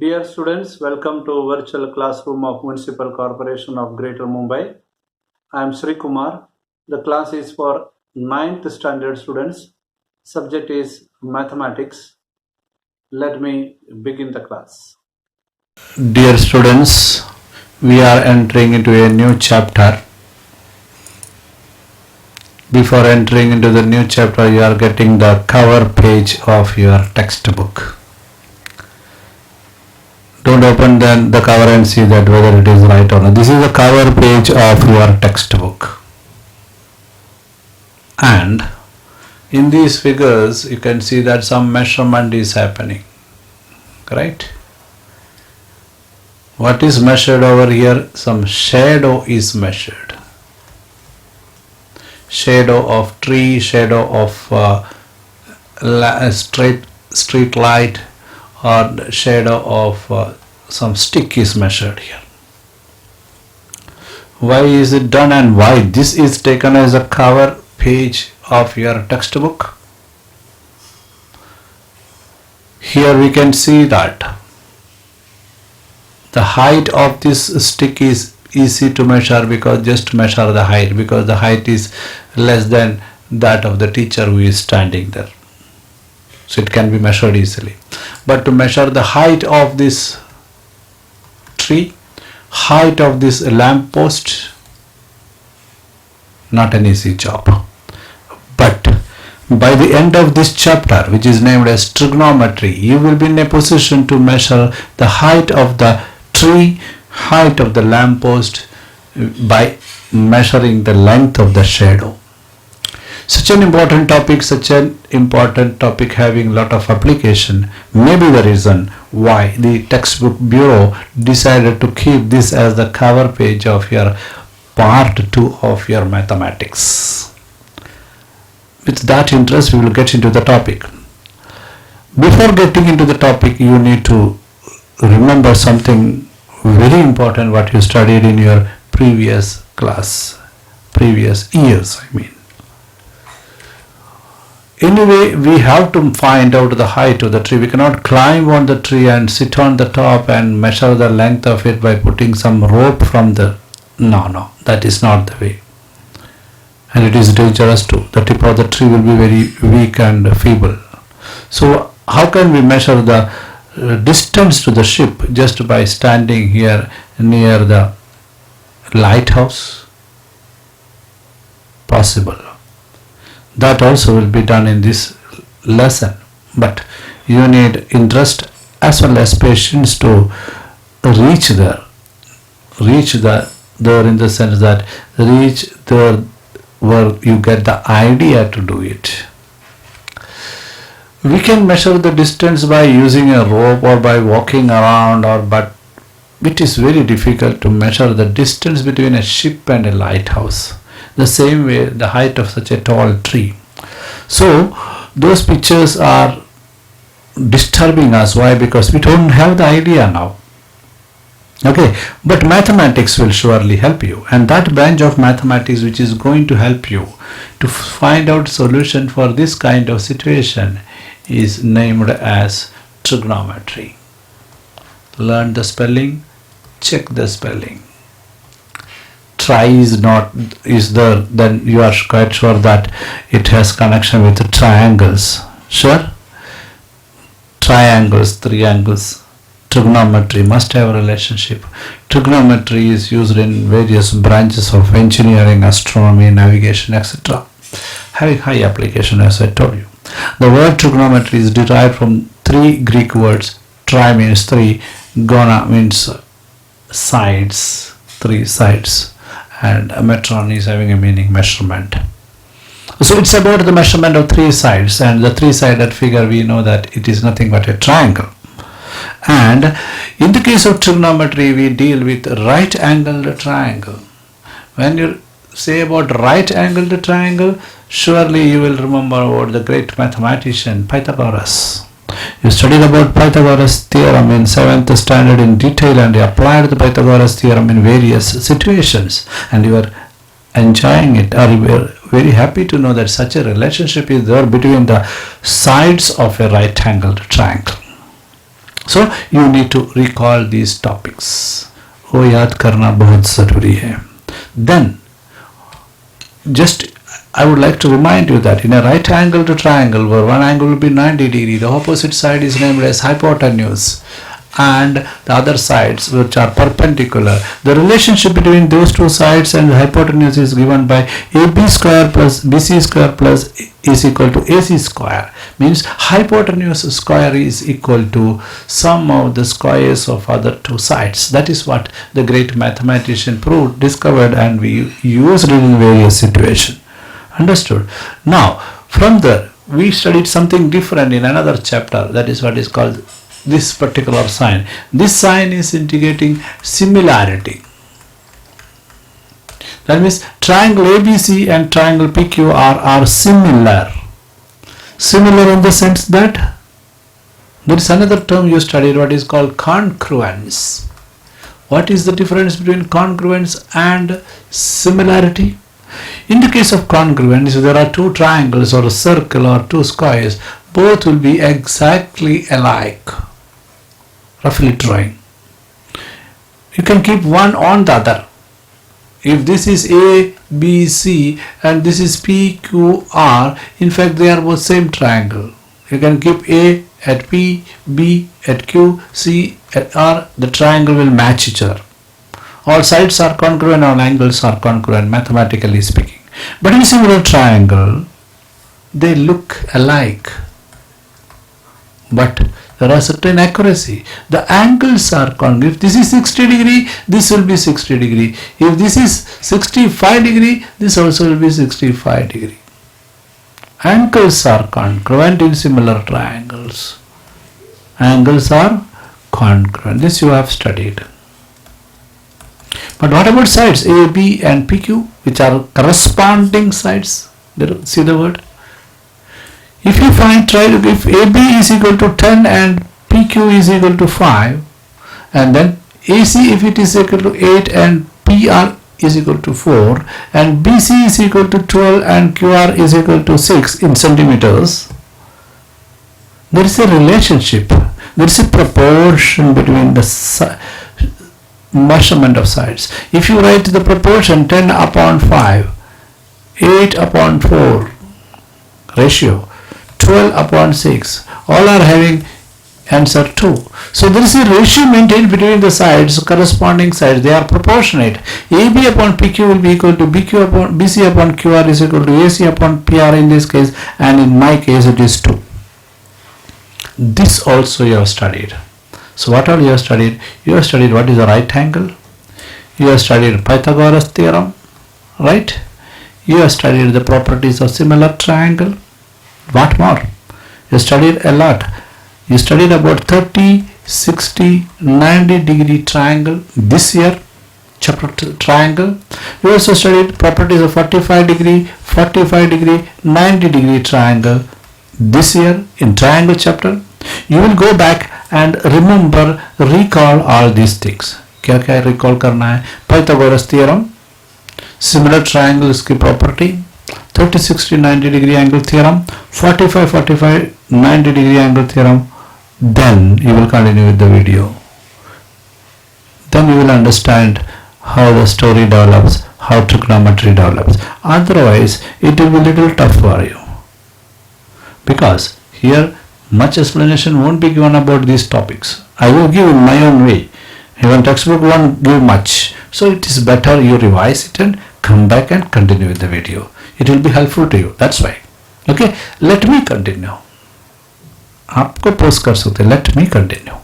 Dear students, welcome to virtual classroom of Municipal Corporation of Greater Mumbai. I am Sreekumar. The class is for 9th standard students. Subject is mathematics. Let me begin the class. Dear students, we are entering into a new chapter. Before entering into the new chapter, you are getting the cover page of your textbook. Don't open then the cover and see that whether it is right or not. This is the cover page of your textbook. And in these figures, you can see that some measurement is happening. Right? What is measured over here? Some shadow is measured. Shadow of tree, shadow of street light, or the shadow of some stick is measured here. Why is it done and why? This is taken as a cover page of your textbook. Here we can see that the height of this stick is easy to measure because just measure the height, because the height is less than that of the teacher who is standing there. So it can be measured easily. But to measure the height of this tree, height of this lamp post, not an easy job. But by the end of this chapter, which is named as Trigonometry, you will be in a position to measure the height of the tree, height of the lamp post by measuring the length of the shadow. Such an important topic having a lot of application may be the reason why the textbook bureau decided to keep this as the cover page of your part 2 of your mathematics. With that interest, we will get into the topic. Before getting into the topic, you need to remember something very important what you studied in your previous years. Anyway, we have to find out the height of the tree. We cannot climb on the tree and sit on the top and measure the length of it by putting some rope from the... No, that is not the way. And it is dangerous too. The tip of the tree will be very weak and feeble. So how can we measure the distance to the ship just by standing here near the lighthouse? Possible. That also will be done in this lesson, but you need interest as well as patience to reach there in the sense that reach there where you get the idea to do it. We can measure the distance by using a rope or by walking around, but it is very difficult to measure the distance between a ship and a lighthouse. The same way the height of such a tall tree. So those pictures are disturbing us. Why? Because we don't have the idea now. Okay, but mathematics will surely help you, and that branch of mathematics which is going to help you to find out solution for this kind of situation is named as trigonometry. Learn the spelling, check the spelling. Try is there, then you are quite sure that it has connection with the triangles. Sure? Triangles, triangles. Trigonometry must have a relationship. Trigonometry is used in various branches of engineering, astronomy, navigation, etc. Having high application, as I told you. The word trigonometry is derived from 3 Greek words. Tri means 3, gona means sides, 3 sides. And a metron is having a meaning measurement. So it's about the measurement of 3 sides, and the 3-sided figure we know that it is nothing but a triangle. And in the case of trigonometry, we deal with right-angled triangle. When you say about right-angled triangle, surely you will remember about the great mathematician Pythagoras. You studied about Pythagoras theorem in 7th standard in detail, and you applied the Pythagoras theorem in various situations, and you were enjoying it, or you were very happy to know that such a relationship is there between the sides of a right-angled triangle. So you need to recall these topics. वो याद करना बहुत ज़रूरी है. Then just I would like to remind you that in a right angle to triangle where one angle will be 90 degree, the opposite side is named as hypotenuse, and the other sides which are perpendicular, the relationship between those two sides and the hypotenuse is given by AB square plus BC square plus is equal to AC square. Means hypotenuse square is equal to sum of the squares of other two sides. That is what the great mathematician discovered, and we used it in various situations. Understood? Now from there we studied something different in another chapter. That is what is called this particular sign. This sign is indicating similarity. That means triangle ABC and triangle PQR are similar. Similar in the sense that there is another term you studied, what is called congruence. What is the difference between congruence and similarity? In the case of congruence, if there are two triangles or a circle or two squares, both will be exactly alike. Roughly drawing. You can keep one on the other. If this is A, B, C and this is P, Q, R, in fact they are both same triangle. You can keep A at P, B at Q, C at R, the triangle will match each other. All sides are congruent, all angles are congruent, mathematically speaking. But in similar triangle, they look alike. But there are certain accuracy. The angles are congruent. If this is 60 degree, this will be 60 degree. If this is 65 degree, this also will be 65 degree. Angles are congruent in similar triangles. Angles are congruent. This you have studied. But what about sides A, B and PQ, which are corresponding sides? See the word? If you if AB is equal to 10 and PQ is equal to 5, and then AC if it is equal to 8 and PR is equal to 4, and BC is equal to 12 and QR is equal to 6 in centimeters, there is a relationship, there is a proportion between the measurement of sides. If you write the proportion 10 upon 5, 8 upon 4 ratio, 12 upon 6, all are having answer 2. So there is a ratio maintained between the sides, corresponding sides, they are proportionate. AB upon PQ will be equal to BC upon QR is equal to AC upon PR in this case, and in my case it is 2. This also you have studied. So what all you have studied? You have studied what is a right angle, you have studied Pythagoras theorem, right? You have studied the properties of similar triangle. What more? You studied a lot. You studied about 30, 60, 90 degree triangle this year, chapter triangle. You also studied properties of 45 degree, 90 degree triangle this year in triangle chapter. You will go back and remember, recall all these things. क्या क्या recall करना है? Pythagoras theorem, similar triangles की property, 30, 60, 90 degree angle theorem, 45, 90 degree angle theorem. Then you will continue with the video. Then you will understand how the story develops, how trigonometry develops. Otherwise, it will be little tough for you. Because here, much explanation won't be given about these topics. I will give in my own way. Even textbook won't give much. So it is better you revise it and come back and continue with the video. It will be helpful to you. That's why. Okay, let me continue. आपको post कर सकते हैं. Let me continue.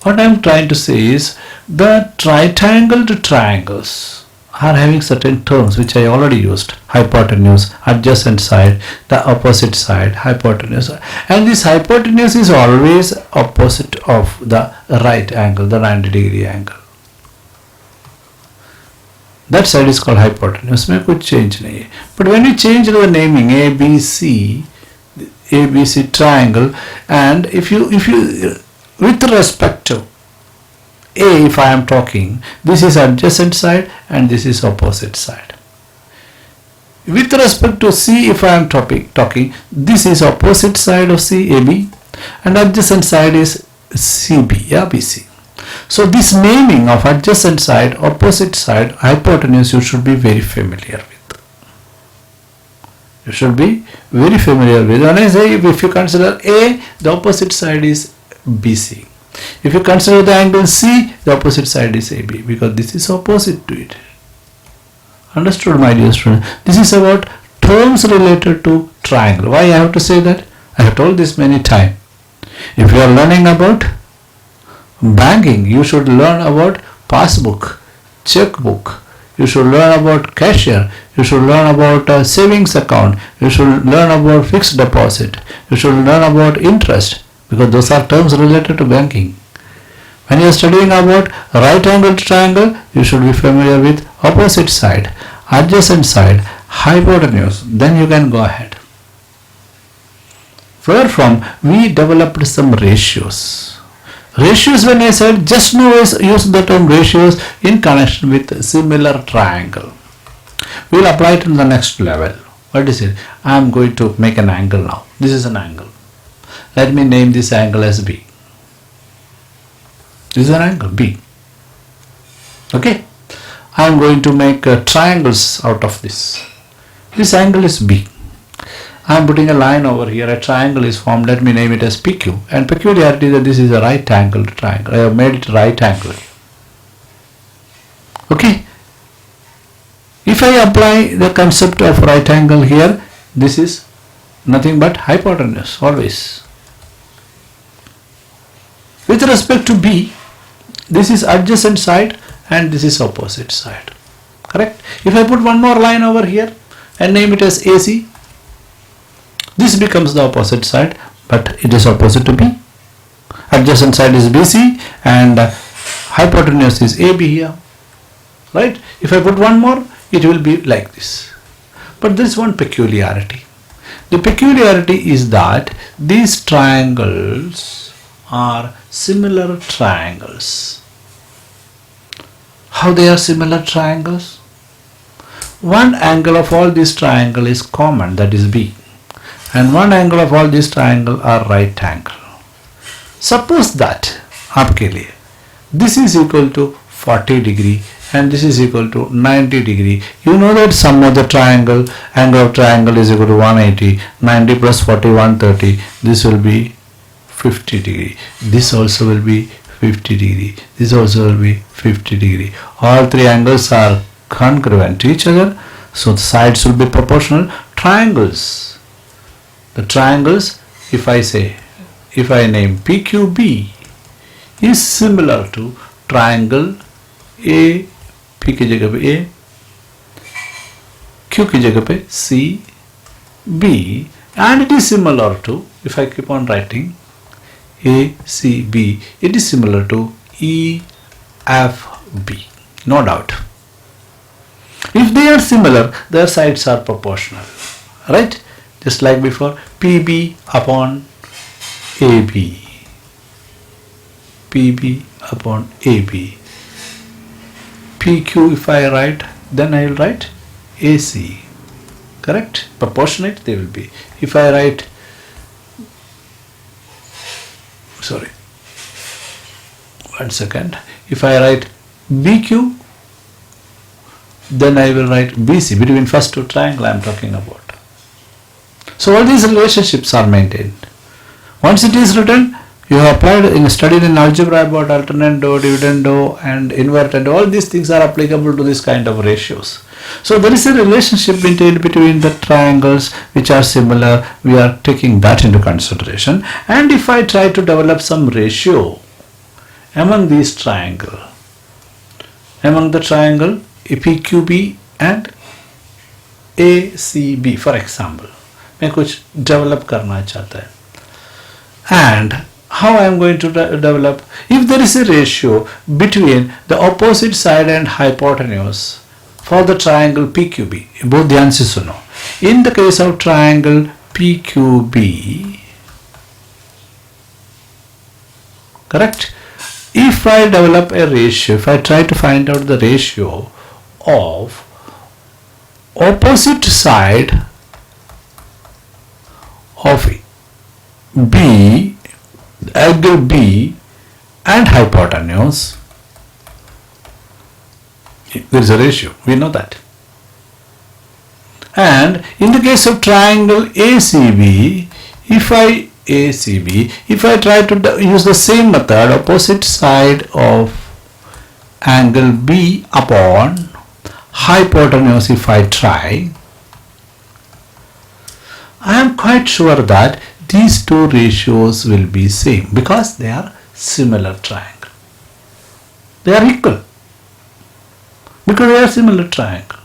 What I am trying to say is the triangle to triangles are having certain terms which I already used. Hypotenuse, adjacent side, the opposite side, hypotenuse. And this hypotenuse is always opposite of the right angle, the 90 degree angle. That side is called hypotenuse. में कुछ change नहीं है. But when you change the naming ABC triangle, and if you with respect to A, if I am talking, this is adjacent side and this is opposite side. With respect to C, if I am talking, this is opposite side of C, AB, and adjacent side is CB, yeah, BC. So this naming of adjacent side, opposite side, hypotenuse, you should be very familiar with. You should be very familiar with. When I say if you consider A, the opposite side is BC. If you consider the angle C, the opposite side is AB, because this is opposite to it. Understood, my dear student? This is about terms related to triangle. Why I have to say that? I have told this many times. If you are learning about banking, you should learn about passbook, checkbook. You should learn about cashier. You should learn about savings account. You should learn about fixed deposit. You should learn about interest, because those are terms related to banking. When you are studying about right angled triangle, you should be familiar with opposite side, adjacent side, hypotenuse. Then you can go ahead. Wherefrom we developed some ratios. Ratios, when I said, just now use the term ratios in connection with similar triangle. We will apply it in the next level. What is it? I am going to make an angle now. This is an angle. Let me name this angle as B. This is an angle B. Okay. I am going to make triangles out of this. This angle is B. I am putting a line over here. A triangle is formed. Let me name it as PQ. And peculiarity that this is a right angled triangle. I have made it right angle. Okay. If I apply the concept of right angle here, this is nothing but hypotenuse always. With respect to B, this is adjacent side and this is opposite side. Correct? If I put one more line over here and name it as AC, this becomes the opposite side, but it is opposite to B. Adjacent side is BC and hypotenuse is AB here. Right? If I put one more, it will be like this. But there is one peculiarity. The peculiarity is that these triangles are similar triangles. How they are similar triangles? One angle of all these triangles is common, that is B. And one angle of all these triangles are right angle. Suppose that आपके लिए this is equal to 40 degree and this is equal to 90 degree. You know that sum of the triangle, angle of triangle is equal to 180, 90 plus 40, 130. This will be 50 degree. This also will be 50 degree. This also will be 50 degree. All three angles are congruent to each other. So the sides will be proportional. Triangles. The triangles, if I name PQB, is similar to triangle A, P की जगह पे A, Q की जगह पे C, B, and it is similar to, if I keep on writing A, C, B, it is similar to E, F, B, no doubt. If they are similar, their sides are proportional, right? Just like before, PB upon AB, PB upon AB, PQ if I write, then I will write AC, correct? Proportionate they will be. If I write, sorry, one second, if I write BQ, then I will write BC, between first two triangle I am talking about. So all these relationships are maintained. Once it is written, you have studied in algebra about alternando, dividendo and invertendo. All these things are applicable to this kind of ratios. So there is a relationship maintained between the triangles which are similar. We are taking that into consideration. And if I try to develop some ratio among these triangle, among the triangle PQB and ACB, for example, मैं कुछ develop करना चाहता है. And how I am going to develop? If there is a ratio between the opposite side and hypotenuse for the triangle PQB, बहुत ध्यान से सुनो. In the case of triangle PQB, correct? If I develop a ratio, if I try to find out the ratio of opposite side of B, angle B and hypotenuse, there is a ratio, we know that. And in the case of triangle ACB, if I try to use the same method, opposite side of angle B upon hypotenuse, if I try, I am quite sure that these two ratios will be same because they are similar triangle. They are equal because they are similar triangle.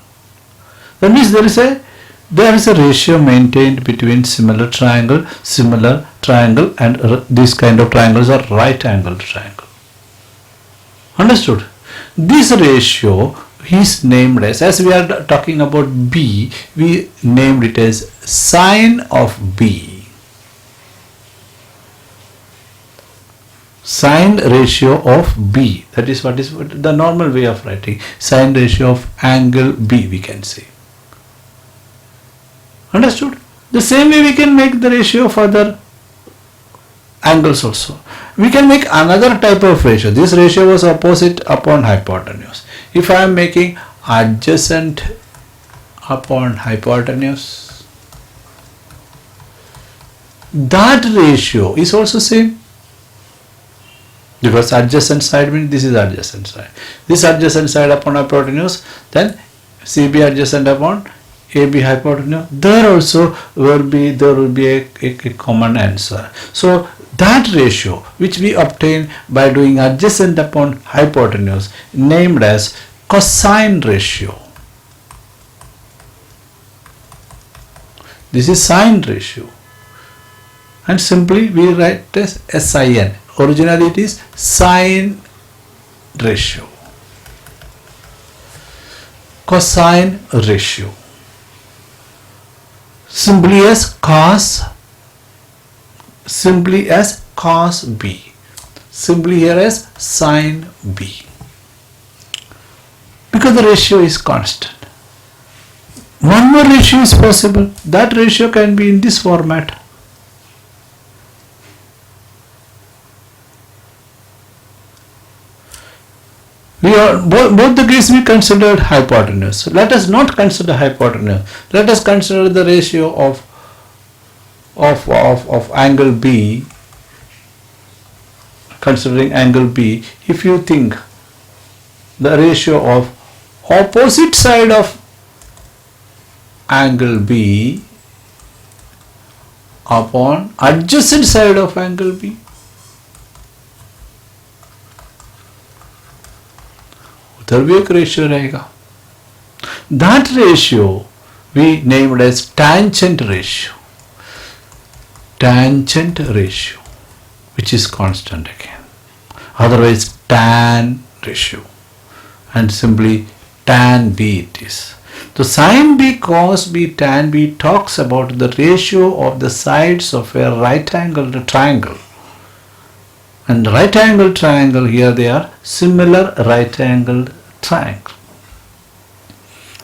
That means there is a ratio maintained between similar triangle, and these kind of triangles are right angled triangle. Understood? This ratio is named as we are talking about B, we named it as sine of B. Sine ratio of B. That is what the normal way of writing. Sine ratio of angle B, we can say. Understood? The same way we can make the ratio of other angles also. We can make another type of ratio. This ratio was opposite upon hypotenuse. If I am making adjacent upon hypotenuse, that ratio is also same. Because adjacent side means this is adjacent side. This adjacent side upon hypotenuse, then CB adjacent upon AB hypotenuse. There also will be a common answer. So that ratio which we obtain by doing adjacent upon hypotenuse named as cosine ratio. This is sine ratio. And simply we write as SIN. Originally it is sine ratio. Cosine ratio. Simply as cos B. Simply here as sine B. Because the ratio is constant. One more ratio is possible. That ratio can be in this format. Both the cases we considered hypotenuse. Let us not consider hypotenuse. Let us consider the ratio of angle B. Considering angle B, if you think the ratio of opposite side of angle B upon adjacent side of angle B, उधर भी एक ratio रहेगा. That ratio we named as tangent ratio. Tangent ratio, which is constant again. Otherwise tan ratio, and simply tan B it is. So sin B cos B tan B talks about the ratio of the sides of a right angled triangle. And right angled triangle, here they are similar right angled triangle.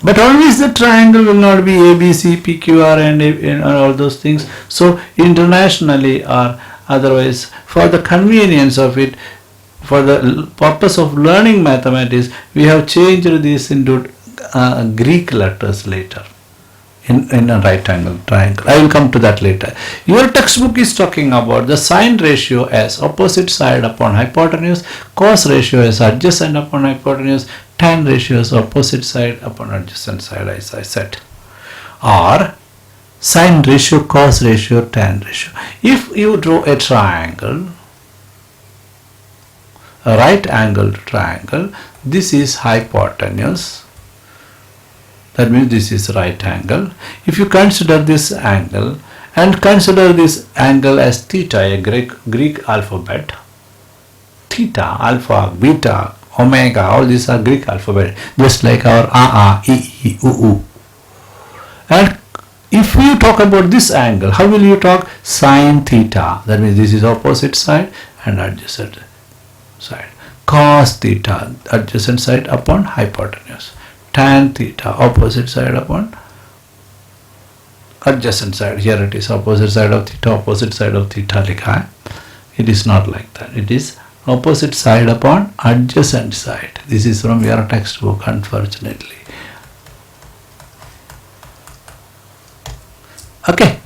But always the triangle will not be ABC, PQR and all those things. So internationally or otherwise, for the convenience of it, for the purpose of learning mathematics, we have changed this into Greek letters later in a right angle triangle. I will come to that later. Your textbook is talking about the sine ratio as opposite side upon hypotenuse, cos ratio as adjacent upon hypotenuse, tan ratio as opposite side upon adjacent side, as I said, or sine ratio, cos ratio, tan ratio. If you draw a triangle, a right angled triangle, this is hypotenuse. That means this is right angle. If you consider this angle and consider this angle as theta, a Greek alphabet, theta, alpha, beta, omega, all these are Greek alphabet, just like our a, e, u. And if you talk about this angle, how will you talk? Sine theta. That means this is opposite side and adjacent side. Cos theta, adjacent side upon hypotenuse. Tan theta, opposite side upon adjacent side. Here it is opposite side of theta, opposite side of theta likha hai. It is not like that. It is Opposite side upon adjacent side. This is from your textbook, unfortunately. Okay.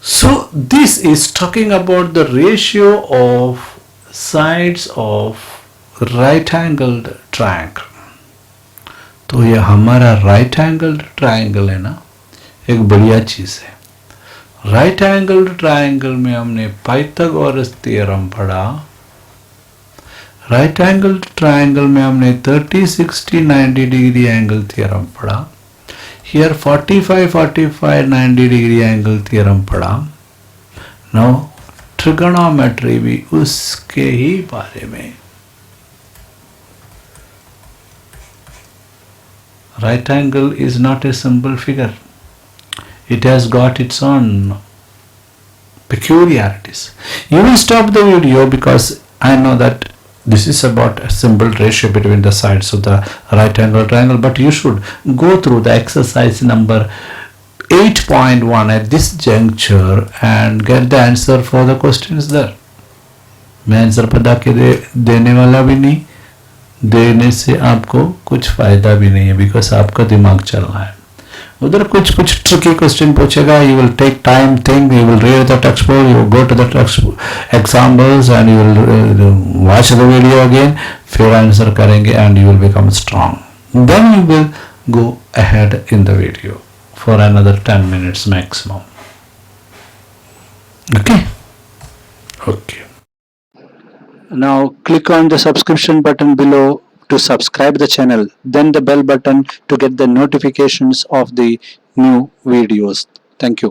So this is talking about the ratio of sides of right angled triangle. तो ये हमारा right angled triangle है ना, एक बढ़िया चीज है. Right angled triangle में हमने पाइथागोरस थ्योरम पढ़ा. राइट एंगल्ड ट्रायंगल में हमने 30, 60, 90 डिग्री एंगल थ्योरम पढ़ा. हियर 45, 45, 90 डिग्री एंगल थ्योरम पढ़ा. नाउ ट्रिगोनोमेट्री भी उसके ही बारे में. Right angle is not a simple figure. It has got its own peculiarities. You will stop the video because I know that this is about a simple ratio between the sides of the right angle triangle, but you should go through the exercise number 8.1 at this juncture and get the answer for the questions there. मैं answer पता के देने वाला भी नहीं, देने से आपको कुछ फायदा भी नहीं है, बिकॉज आपका दिमाग चल रहा है. उधर कुछ ट्रिकी क्वेश्चन पूछेगा. You will take time, think, you will read the textbook, you go to the text examples and you will watch the video again. फिर आंसर करेंगे and you will become strong. Then you will go ahead in the video for another 10 minutes maximum. Okay. Now click on the subscription button below to subscribe the channel, then the bell button to get the notifications of the new videos. Thank you.